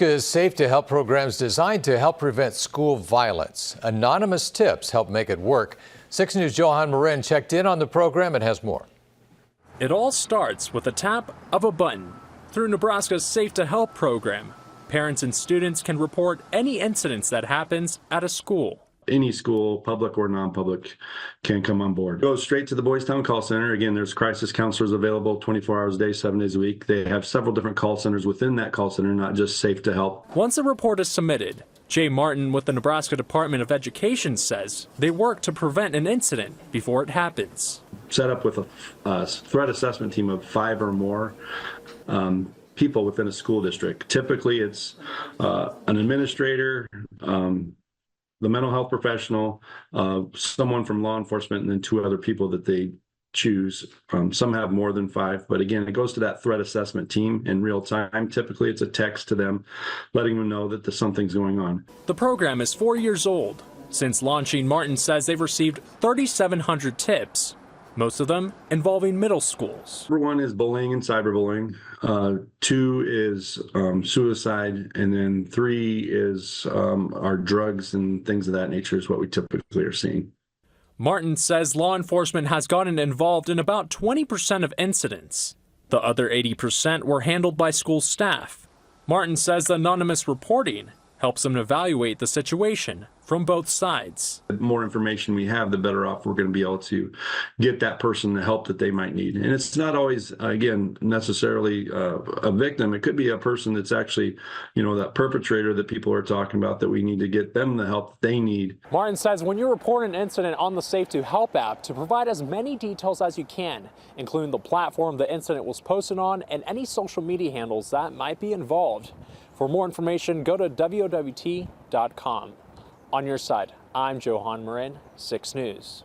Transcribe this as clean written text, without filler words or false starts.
Nebraska's Safe2help program is designed to help prevent school violence. Anonymous tips help make it work. 6 News' Johan Marin checked in on the program and has more. It all starts with a tap of a button. Through Nebraska's Safe2help program, parents and students can report any incidents that happens at a school. Any school, public or non-public, can come on board. Go straight to the Boys Town Call Center. Again, there's crisis counselors available 24 hours a day, 7 days a week. They have several different call centers within that call center, not just Safe2help. Once a report is submitted, Jay Martin with the Nebraska Department of Education says they work to prevent an incident before it happens. Set up with a threat assessment team of 5 or more people within a school district. Typically, it's an administrator, the mental health professional, someone from law enforcement, and then 2 other people that they choose. Some have more than 5, but again, it goes to that threat assessment team in real time. Typically, it's a text to them, letting them know that something's going on. The program is 4 years old. Since launching, Martin says they've received 3,700 tips, most of them involving middle schools. Number 1 is bullying and cyberbullying. 2 is suicide, and then 3 is our drugs and things of that nature is what we typically are seeing. Martin says law enforcement has gotten involved in about 20% of incidents. The other 80% were handled by school staff. Martin says anonymous reporting helps them evaluate the situation from both sides. The more information we have, the better off we're going to be able to get that person the help that they might need. And it's not always, again, necessarily a victim. It could be a person that's actually, that perpetrator that people are talking about, that we need to get them the help that they need. Martin says when you report an incident on the Safe2help app, to provide as many details as you can, including the platform the incident was posted on and any social media handles that might be involved. For more information, go to WOWT.com. On your side, I'm Johan Marin, 6 News.